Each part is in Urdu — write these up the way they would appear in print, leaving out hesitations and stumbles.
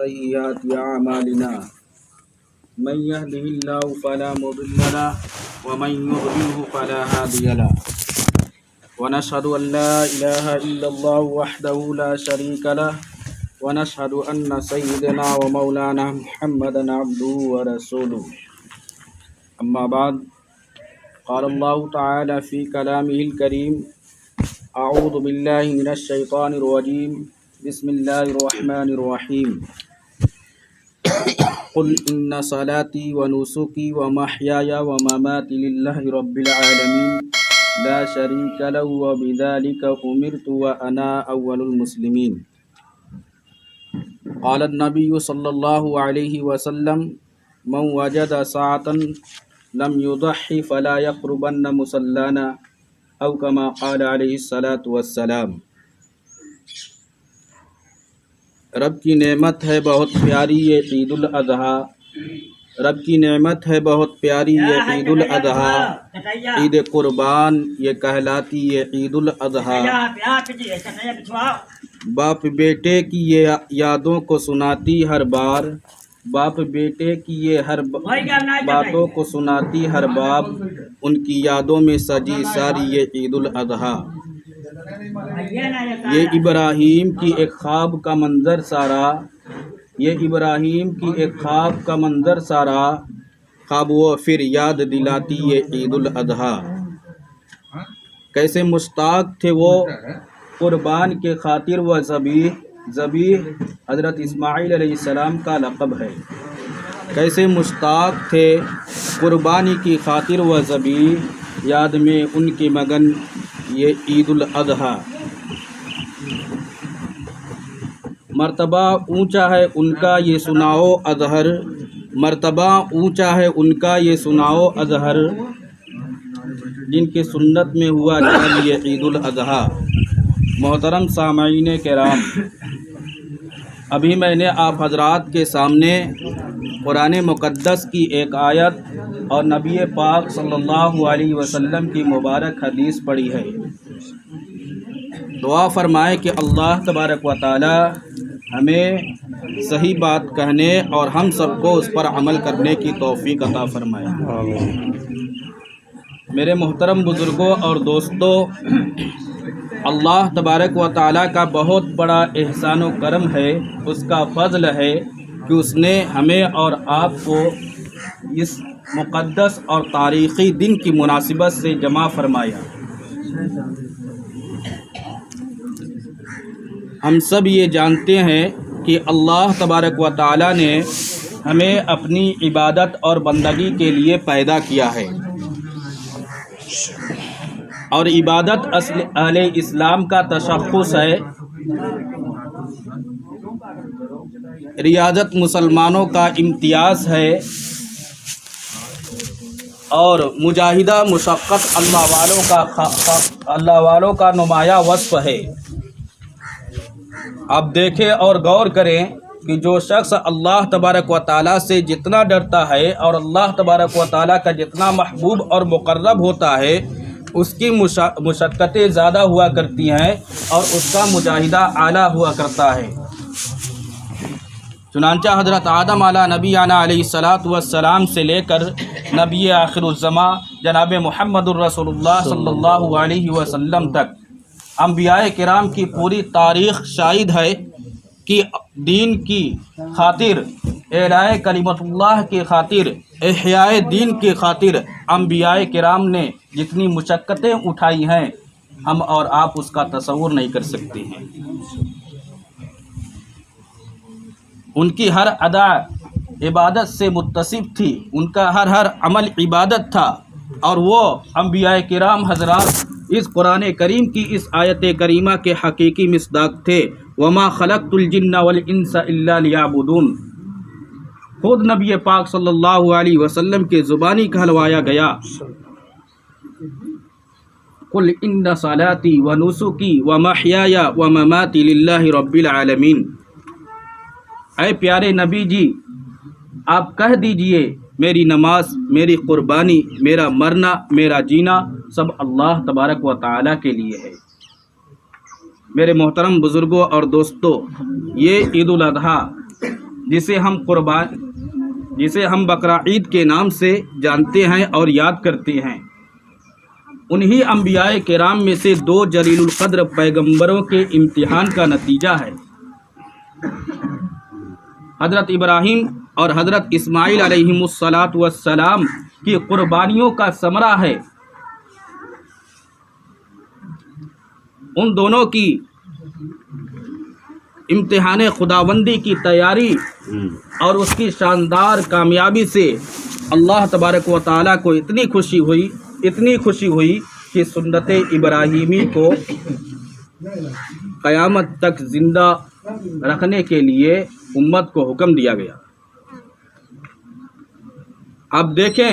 سيئات أعمالنا من يهده الله فلا مضل له ومن يضلله فلا هادي له ونشهد أن لا إله إلا الله وحده لا شريك له ونشهد أن سيدنا ومولانا محمدا عبده ورسوله أما بعد قال الله تعالى في كلامه الكريم أعوذ بالله من الشيطان الرجيم بسم الله الرحمن الرحيم قل إن صلاتي ونسكي ومحياي ومماتي لله رب العالمين لا شريك له وبذلك أمرت وأنا أول المسلمين قال النبي صلى الله عليه وسلم من وجد ساعة لم يضحي فلا يقربن مصلانا او كما قال علیہ الصلاۃ والسلام۔ رب کی نعمت ہے بہت پیاری یہ عید الاضحیٰ، رب کی نعمت ہے بہت پیاری یہ عید الاضحیٰ، عید قربان یہ کہلاتی یہ عید الاضحیٰ، باپ بیٹے کی یہ یادوں کو سناتی ہر بار، باپ بیٹے کی یہ ہر باتوں کو سناتی ہر باب، ان کی یادوں میں سجی ساری یہ عید الاضحیٰ، یہ ابراہیم کی ایک خواب کا منظر سارا، یہ ابراہیم کی ایک خواب کا منظر سارا، خواب وہ پھر یاد دلاتی یہ عید الاضحیٰ۔ کیسے مشتاق تھے وہ قربان کے خاطر وہ ذبیح حضرت اسماعیل علیہ السلام کا لقب ہے، کیسے مشتاق تھے قربانی کی خاطر و ذبیح، یاد میں ان کی مگن یہ عید الاضحیٰ۔ مرتبہ اونچا ہے ان کا یہ سناؤ اظہر، مرتبہ اونچا ہے ان کا یہ سناؤ اظہر، جن کی سنت میں ہوا جان یہ عید الاضحیٰ۔ محترم سامعین کرام، ابھی میں نے آپ حضرات کے سامنے قرآن مقدس کی ایک آیت اور نبی پاک صلی اللہ علیہ وسلم کی مبارک حدیث پڑھی ہے۔ دعا فرمائے کہ اللہ تبارک و تعالی ہمیں صحیح بات کہنے اور ہم سب کو اس پر عمل کرنے کی توفیق عطا فرمائے۔ میرے محترم بزرگوں اور دوستوں، اللہ تبارک و تعالیٰ کا بہت بڑا احسان و کرم ہے، اس کا فضل ہے کہ اس نے ہمیں اور آپ کو اس مقدس اور تاریخی دن کی مناسبت سے جمع فرمایا۔ ہم سب یہ جانتے ہیں کہ اللہ تبارک و تعالیٰ نے ہمیں اپنی عبادت اور بندگی کے لیے پیدا کیا ہے، اور عبادت اہل اسلام کا تشخص ہے۔ ریاضت مسلمانوں کا امتیاز ہے، اور مجاہدہ مشقت اللہ والوں کا نمایاں وصف ہے۔ آپ دیکھیں اور غور کریں کہ جو شخص اللہ تبارک و تعالیٰ سے جتنا ڈرتا ہے اور اللہ تبارک و تعالیٰ کا جتنا محبوب اور مقرب ہوتا ہے، اس کی مشقتیں زیادہ ہوا کرتی ہیں اور اس کا مجاہدہ اعلیٰ ہوا کرتا ہے۔ چنانچہ حضرت آدم علیہ نبینا علیہ الصلاۃ والسلام سے لے کر نبی آخر الزماں جناب محمد الرسول اللہ صلی اللہ علیہ وسلم تک انبیاء کرام کی پوری تاریخ شاہد ہے کہ دین کی خاطر، اعلاء کلمت اللہ کی خاطر، احیاء دین کی خاطر انبیاء کرام نے جتنی مشقتیں اٹھائی ہیں، ہم اور آپ اس کا تصور نہیں کر سکتے ہیں۔ ان کی ہر ادا عبادت سے متصف تھی، ان کا ہر عمل عبادت تھا، اور وہ انبیاء کرام حضرات اس قرآن کریم کی اس آیت کریمہ کے حقیقی مصداق تھے۔ وما خلقت الجن والانس الا لیعبدون، خود نبی پاک صلی اللہ علیہ وسلم کے زبانی کہلوایا گیا، قل ان صلاتی ونسکی ومحیای ومماتی للہ رب العالمین۔ اے پیارے نبی جی، آپ کہہ دیجئے میری نماز، میری قربانی، میرا مرنا، میرا جینا سب اللہ تبارک و تعالیٰ کے لیے ہے۔ میرے محترم بزرگوں اور دوستوں، یہ عید الاضحیٰ جسے ہم بقرعید کے نام سے جانتے ہیں اور یاد کرتے ہیں، انہی انبیاء کرام میں سے 2 جلیل القدر پیغمبروں کے امتحان کا نتیجہ ہے۔ حضرت ابراہیم اور حضرت اسماعیل علیہم السلام کی قربانیوں کا ثمرہ ہے۔ ان دونوں کی امتحان خداوندی کی تیاری اور اس کی شاندار کامیابی سے اللہ تبارک و تعالیٰ کو اتنی خوشی ہوئی کہ سنت ابراہیمی کو قیامت تک زندہ رکھنے کے لیے امت کو حکم دیا گیا۔ اب دیکھیں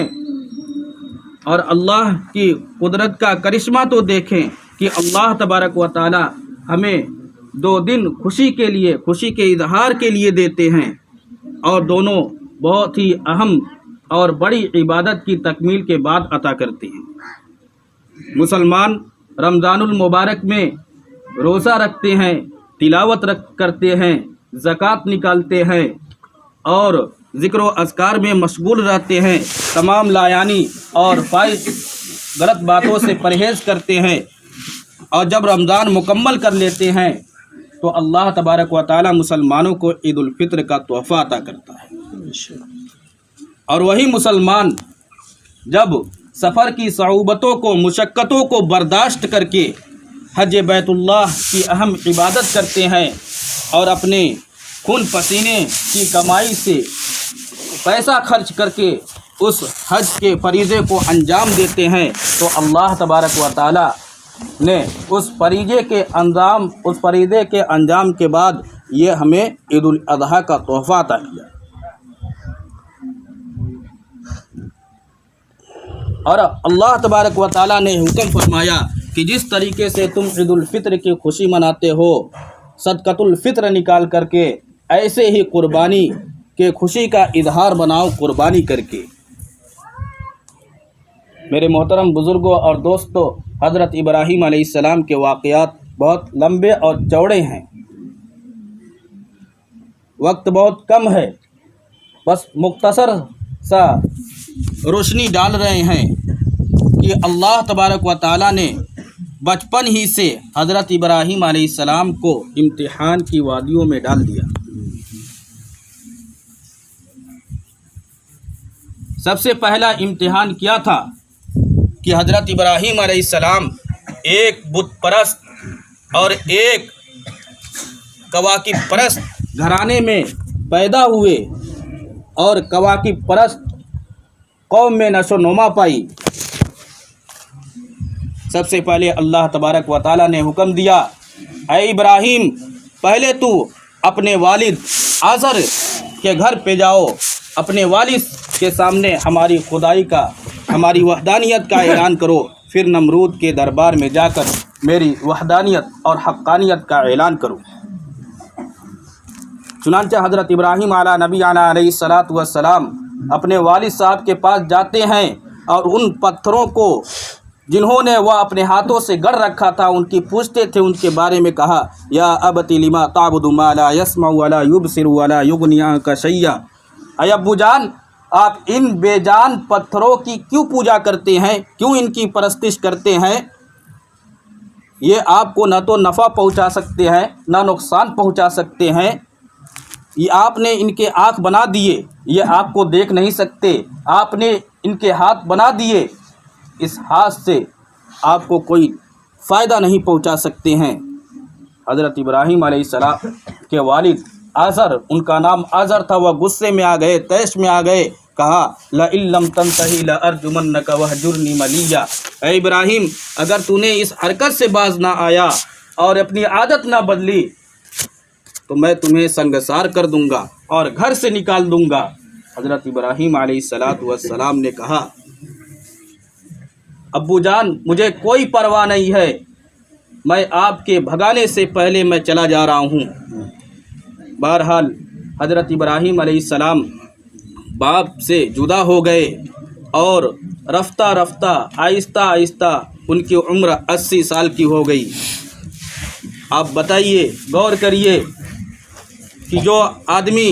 اور اللہ کی قدرت کا کرشمہ تو دیکھیں کہ اللہ تبارک و تعالی ہمیں 2 دن خوشی کے اظہار کے لیے دیتے ہیں، اور دونوں بہت ہی اہم اور بڑی عبادت کی تکمیل کے بعد عطا کرتے ہیں۔ مسلمان رمضان المبارک میں روزہ رکھتے ہیں، تلاوت کرتے ہیں، زکوٰۃ نکالتے ہیں اور ذکر و اذکار میں مشغول رہتے ہیں، تمام لایانی اور فائز غلط باتوں سے پرہیز کرتے ہیں، اور جب رمضان مکمل کر لیتے ہیں تو اللہ تبارک و تعالی مسلمانوں کو عید الفطر کا تحفہ عطا کرتا ہے۔ اور وہی مسلمان جب سفر کی صعوبتوں کو، مشقتوں کو برداشت کر کے حج بیت اللہ کی اہم عبادت کرتے ہیں اور اپنے خون پسینے کی کمائی سے پیسہ خرچ کر کے اس حج کے فریضے کو انجام دیتے ہیں، تو اللہ تبارک و تعالی نے اس فریضے کے انجام کے بعد یہ ہمیں عید الاضحیٰ کا تحفہ عطا کیا۔ اور اللہ تبارک و تعالیٰ نے حکم فرمایا کہ جس طریقے سے تم عید الفطر کی خوشی مناتے ہو صدقۃ الفطر نکال کر کے، ایسے ہی قربانی کے خوشی کا اظہار بناؤ قربانی کر کے۔ میرے محترم بزرگوں اور دوستوں، حضرت ابراہیم علیہ السلام کے واقعات بہت لمبے اور چوڑے ہیں، وقت بہت کم ہے، بس مختصر سا روشنی ڈال رہے ہیں کہ اللہ تبارک و تعالیٰ نے بچپن ہی سے حضرت ابراہیم علیہ السلام کو امتحان کی وادیوں میں ڈال دیا۔ سب سے پہلا امتحان کیا تھا کہ حضرت ابراہیم علیہ السلام ایک بت پرست اور ایک کواکب پرست گھرانے میں پیدا ہوئے اور کواکب پرست قوم میں نشو و نما پائی۔ سب سے پہلے اللہ تبارک و تعالیٰ نے حکم دیا، اے ابراہیم، پہلے تو اپنے والد آزر کے گھر پہ جاؤ، اپنے والد کے سامنے ہماری خدائی کا، ہماری وحدانیت کا اعلان کرو، پھر نمرود کے دربار میں جا کر میری وحدانیت اور حقانیت کا اعلان کرو۔ چنانچہ حضرت ابراہیم نبی علیہ السلام اپنے والد صاحب کے پاس جاتے ہیں اور ان پتھروں کو جنہوں نے وہ اپنے ہاتھوں سے گڑھ رکھا تھا ان کی پوچھتے تھے، ان کے بارے میں کہا، یا ابت لما تعبد ما لا يسمع ولا يبصر ولا يغني عنك شيئا، اے ابو جان، آپ ان بے جان پتھروں کی کیوں پوجا کرتے ہیں، کیوں ان کی پرستش کرتے ہیں؟ یہ آپ کو نہ تو نفع پہنچا سکتے ہیں نہ نقصان پہنچا سکتے ہیں۔ یہ آپ نے ان کے آنکھ بنا دیے، یہ آپ کو دیکھ نہیں سکتے، آپ نے ان کے ہاتھ بنا دیے، اس ہاتھ سے آپ کو کوئی فائدہ نہیں پہنچا سکتے ہیں۔ حضرت ابراہیم علیہ السلام کے والد آزر، ان کا نام آزر تھا، وہ غصے میں آ گئے، طیش میں آ گئے، کہا، لَإِن لَّمْ تَنْتَهِ لَأَرْجُمَنَّكَ وَاهْجُرْنِي مَلِيًّا، اے ابراہیم، اگر تو نے اس حرکت سے باز نہ آیا اور اپنی عادت نہ بدلی تو میں تمہیں سنگسار کر دوں گا اور گھر سے نکال دوں گا۔ حضرت ابراہیم علیہ السلام نے کہا، ابو جان، مجھے کوئی پرواہ نہیں ہے، میں آپ کے بھگانے سے پہلے میں چلا جا رہا ہوں۔ بہرحال حضرت ابراہیم علیہ السلام باپ سے جدا ہو گئے اور رفتہ رفتہ آہستہ آہستہ ان کی عمر 80 سال کی ہو گئی۔ آپ بتائیے، غور کریے کہ جو آدمی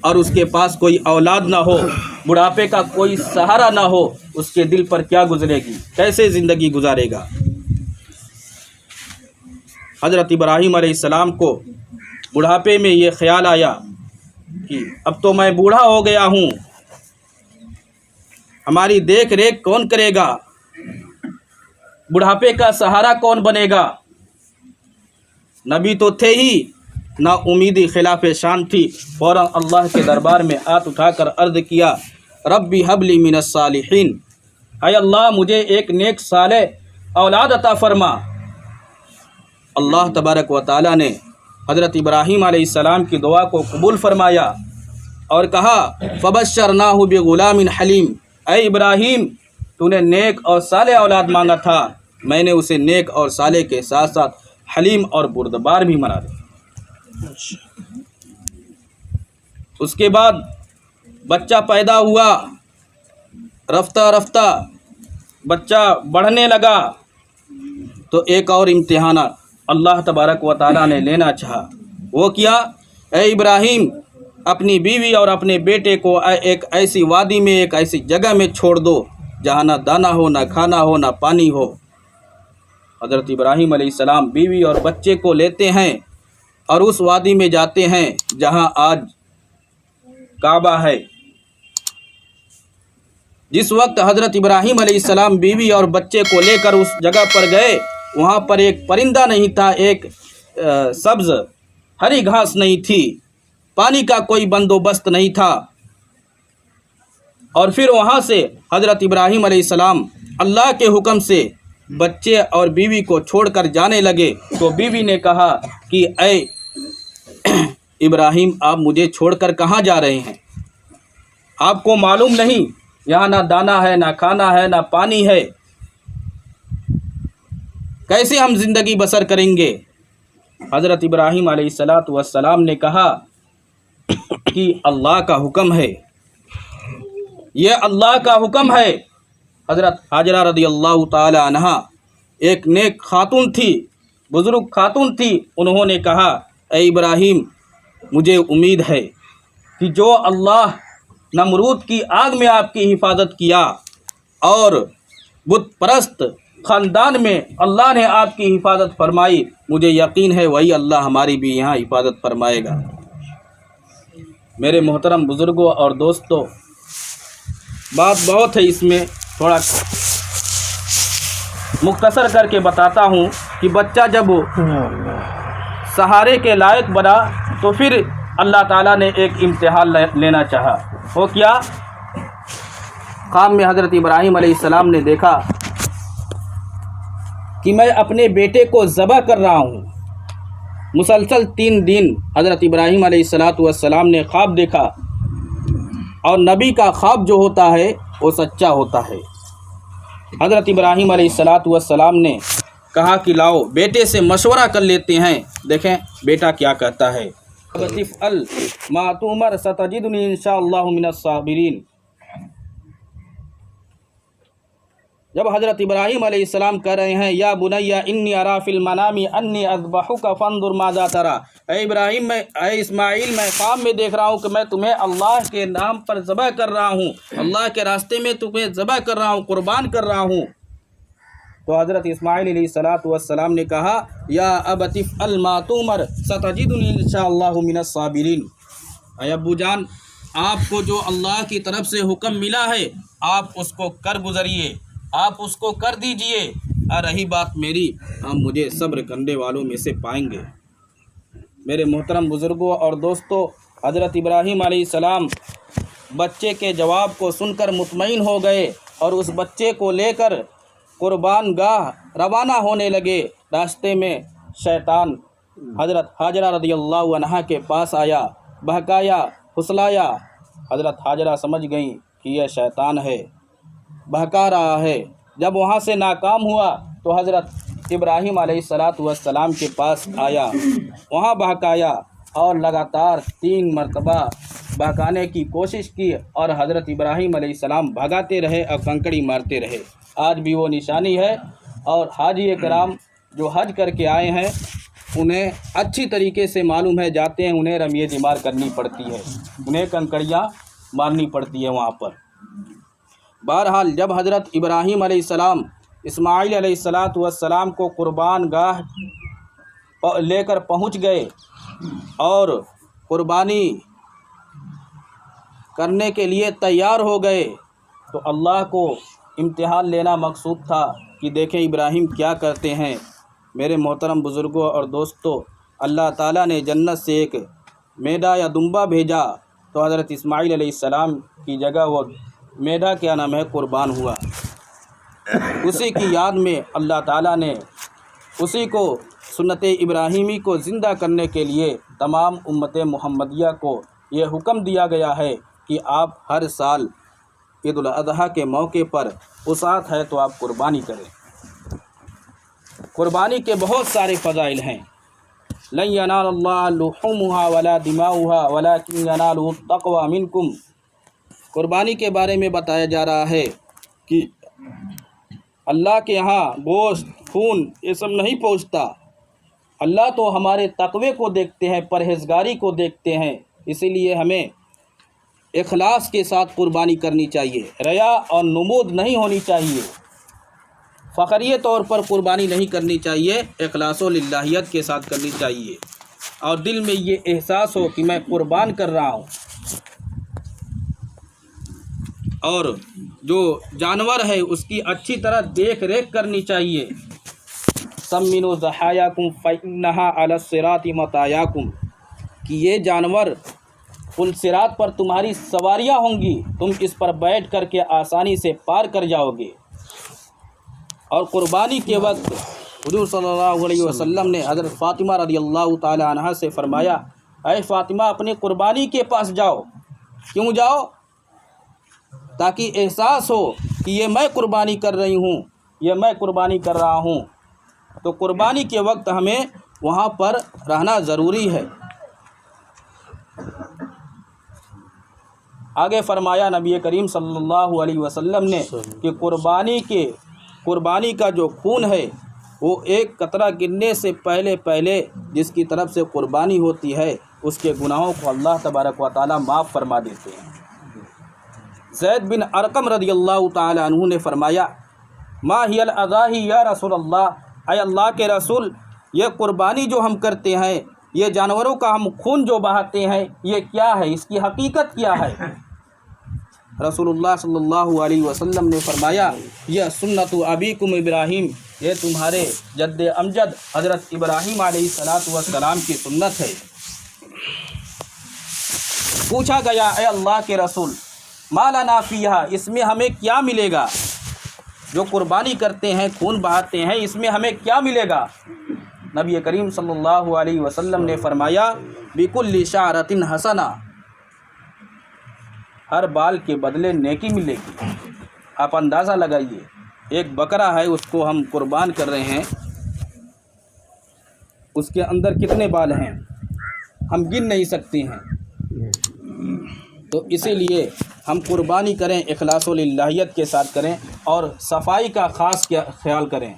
اور اس کے پاس کوئی اولاد نہ ہو، بڑھاپے کا کوئی سہارا نہ ہو، اس کے دل پر کیا گزرے گی؟ کیسے زندگی گزارے گا؟ حضرت ابراہیم علیہ السلام کو بڑھاپے میں یہ خیال آیا کہ اب تو میں بوڑھا ہو گیا ہوں، ہماری دیکھ ریکھ کون کرے گا؟ بڑھاپے کا سہارا کون بنے گا؟ نبی تو تھے ہی، نا امیدی خلاف شان تھی۔ فوراً اللہ کے دربار میں ہاتھ اٹھا کر عرض کیا، ربی حب لی من الصالحین، اے اللہ مجھے ایک نیک صالح اولاد عطا فرما۔ اللہ تبارک و تعالی نے حضرت ابراہیم علیہ السلام کی دعا کو قبول فرمایا اور کہا، فبشرناہ بغلام حلیم، اے ابراہیم تو نے نیک اور صالح اولاد مانگا تھا، میں نے اسے نیک اور صالح کے ساتھ ساتھ حلیم اور بردبار بھی بنا دیا۔ اس کے بعد بچہ پیدا ہوا، رفتہ رفتہ بچہ بڑھنے لگا، تو ایک اور امتحان اللہ تبارک و تعالیٰ نے لینا چاہا۔ وہ کیا؟ اے ابراہیم اپنی بیوی اور اپنے بیٹے کو ایک ایسی وادی میں، ایک ایسی جگہ میں چھوڑ دو جہاں نہ دانا ہو، نہ کھانا ہو، نہ پانی ہو۔ حضرت ابراہیم علیہ السلام بیوی اور بچے کو لیتے ہیں اور اس وادی میں جاتے ہیں جہاں آج کعبہ ہے۔ جس وقت حضرت ابراہیم علیہ السلام بیوی اور بچے کو لے کر اس جگہ پر گئے، وہاں پر ایک پرندہ نہیں تھا، ایک سبز ہری گھاس نہیں تھی، پانی کا کوئی بندوبست نہیں تھا۔ اور پھر وہاں سے حضرت ابراہیم علیہ السلام اللہ کے حکم سے بچے اور بیوی کو چھوڑ کر جانے لگے، تو بیوی نے کہا کہ اے ابراہیم آپ مجھے چھوڑ کر کہاں جا رہے ہیں؟ آپ کو معلوم نہیں یہاں نہ دانا ہے، نہ کھانا ہے، نہ پانی ہے، کیسے ہم زندگی بسر کریں گے؟ حضرت ابراہیم علیہ السلام نے کہا کہ اللہ کا حکم ہے، یہ اللہ کا حکم ہے۔ حضرت ہاجرہ رضی اللہ تعالی عنہ ایک نیک خاتون تھی، بزرگ خاتون تھی، انہوں نے کہا، اے ابراہیم مجھے امید ہے کہ جو اللہ نمرود کی آگ میں آپ کی حفاظت کیا اور بت پرست خاندان میں اللہ نے آپ کی حفاظت فرمائی، مجھے یقین ہے وہی اللہ ہماری بھی یہاں حفاظت فرمائے گا۔ میرے محترم بزرگوں اور دوستوں، بات بہت ہے، اس میں تھوڑا مختصر کر کے بتاتا ہوں کہ بچہ جب سہارے کے لائق بنا تو پھر اللہ تعالیٰ نے ایک امتحان لینا چاہا۔ وہ کیا؟ خواب میں حضرت ابراہیم علیہ السلام نے دیکھا کہ میں اپنے بیٹے کو ذبح کر رہا ہوں۔ مسلسل 3 دن حضرت ابراہیم علیہ السلام نے خواب دیکھا، اور نبی کا خواب جو ہوتا ہے وہ سچا ہوتا ہے۔ حضرت ابراہیم علیہ السلام نے کہا کہ لاؤ بیٹے سے مشورہ کر لیتے ہیں، دیکھیں بیٹا کیا کہتا ہے۔ وَتِفْعَلْ مَا تُؤْمَرْ سَتَجِدُنِي إِنْ شَاءَ اللَّهُ مِنَ الصَّابِرِينَ۔ جب حضرت ابراہیم علیہ السلام کہہ رہے ہیں، یا بنی انی ارا فی المنام انی اذبحک فانظر ماذا تری، اے ابراہیم اے اسماعیل میں خواب میں دیکھ رہا ہوں کہ میں تمہیں اللہ کے نام پر ذبح کر رہا ہوں، اللہ کے راستے میں تمہیں ذبح کر رہا ہوں، قربان کر رہا ہوں۔ تو حضرت اسماعیل علیہ السلام نے کہا، یا ابت افعل ما تؤمر ستجدنی ان شاء اللہ من الصابرین، اے ابو جان آپ کو جو اللہ کی طرف سے حکم ملا ہے آپ اس کو کر گزریے، آپ اس کو کر دیجئے، اور رہی بات میری، ہم مجھے صبر کرنے والوں میں سے پائیں گے۔ میرے محترم بزرگوں اور دوستوں، حضرت ابراہیم علیہ السلام بچے کے جواب کو سن کر مطمئن ہو گئے اور اس بچے کو لے کر قربان گاہ روانہ ہونے لگے۔ راستے میں شیطان حضرت ہاجرہ رضی اللہ عنہا کے پاس آیا، بہکایا، پھسلایا۔ حضرت ہاجرہ سمجھ گئیں کہ یہ شیطان ہے، بہکا رہا ہے۔ جب وہاں سے ناکام ہوا تو حضرت ابراہیم علیہ السلام کے پاس آیا، وہاں بہکایا اور لگاتار 3 مرتبہ بہکانے کی کوشش کی، اور حضرت ابراہیم علیہ السلام بھگاتے رہے اور کنکڑی مارتے رہے۔ آج بھی وہ نشانی ہے، اور حاجی کرام جو حج کر کے آئے ہیں انہیں اچھی طریقے سے معلوم ہے، جاتے ہیں انہیں رمی جمار کرنی پڑتی ہے، انہیں کنکڑیاں مارنی پڑتی ہے وہاں پر۔ بہرحال جب حضرت ابراہیم علیہ السلام اسماعیل علیہ السلام کو قربان گاہ لے کر پہنچ گئے اور قربانی کرنے کے لیے تیار ہو گئے، تو اللہ کو امتحان لینا مقصود تھا کہ دیکھیں ابراہیم کیا کرتے ہیں۔ میرے محترم بزرگوں اور دوستوں، اللہ تعالیٰ نے جنت سے ایک میڈا یا دمبا بھیجا تو حضرت اسماعیل علیہ السلام کی جگہ وہ میڈا کیا نام ہے قربان ہوا۔ اسی کی یاد میں اللہ تعالیٰ نے اسی کو سنت ابراہیمی کو زندہ کرنے کے لیے تمام امت محمدیہ کو یہ حکم دیا گیا ہے کہ آپ ہر سال عید الاضحیٰ کے موقع پر وسعت ہے تو آپ قربانی کریں۔ قربانی کے بہت سارے فضائل ہیں۔ لن ینال اللہ لحومها ولا دماؤها ولکن ینالہ التقوی منکم۔ قربانی کے بارے میں بتایا جا رہا ہے کہ اللہ کے ہاں گوشت، خون یہ سب نہیں پہنچتا، اللہ تو ہمارے تقوی کو دیکھتے ہیں، پرہیزگاری کو دیکھتے ہیں، اسی لیے ہمیں اخلاص کے ساتھ قربانی کرنی چاہیے، ریا اور نمود نہیں ہونی چاہیے، فخریہ طور پر قربانی نہیں کرنی چاہیے، اخلاص و للہیت کے ساتھ کرنی چاہیے، اور دل میں یہ احساس ہو کہ میں قربان کر رہا ہوں۔ اور جو جانور ہے اس کی اچھی طرح دیکھ ریکھ کرنی چاہیے۔ سمنوا ضحایاکم فإنہا علی الصراط مطایاکم، کہ یہ جانور پل صراط پر تمہاری سواریاں ہوں گی، تم اس پر بیٹھ کر کے آسانی سے پار کر جاؤ گے۔ اور قربانی کے وقت حضور صلی اللہ علیہ وسلم نے حضرت فاطمہ رضی اللہ تعالی عنہا سے فرمایا، اے فاطمہ اپنی قربانی کے پاس جاؤ۔ کیوں جاؤ؟ تاکہ احساس ہو کہ یہ میں قربانی کر رہی ہوں، یہ میں قربانی کر رہا ہوں۔ تو قربانی کے وقت ہمیں وہاں پر رہنا ضروری ہے۔ آگے فرمایا نبی کریم صلی اللہ علیہ وسلم نے کہ قربانی کا جو خون ہے وہ ایک قطرہ گرنے سے پہلے جس کی طرف سے قربانی ہوتی ہے اس کے گناہوں کو اللہ تبارک و تعالی معاف فرما دیتے ہیں۔ زید بن ارقم رضی اللہ تعالی عنہ نے فرمایا، ما ہی الاضاحی یا رسول اللہ، اے اللہ کے رسول، یہ قربانی جو ہم کرتے ہیں، یہ جانوروں کا ہم خون جو بہاتے ہیں، یہ کیا ہے، اس کی حقیقت کیا ہے؟ رسول اللہ صلی اللہ علیہ وسلم نے فرمایا، یہ سنت ابیکم ابراہیم، یہ تمہارے جد امجد حضرت ابراہیم علیہ السلام کی سنت ہے۔ پوچھا گیا، اے اللہ کے رسول، ما لنا فیہا، اس میں ہمیں کیا ملے گا؟ جو قربانی کرتے ہیں، خون بہاتے ہیں، اس میں ہمیں کیا ملے گا؟ نبی کریم صلی اللہ علیہ وسلم نے فرمایا، بکل شعرۃ حسنہ، ہر بال کے بدلے نیکی ملے گی۔ آپ اندازہ لگائیے، ایک بکرا ہے، اس کو ہم قربان کر رہے ہیں، اس کے اندر کتنے بال ہیں ہم گن نہیں سکتے ہیں۔ تو اسی لیے ہم قربانی کریں، اخلاص و للہیت کے ساتھ کریں اور صفائی کا خاص خیال کریں۔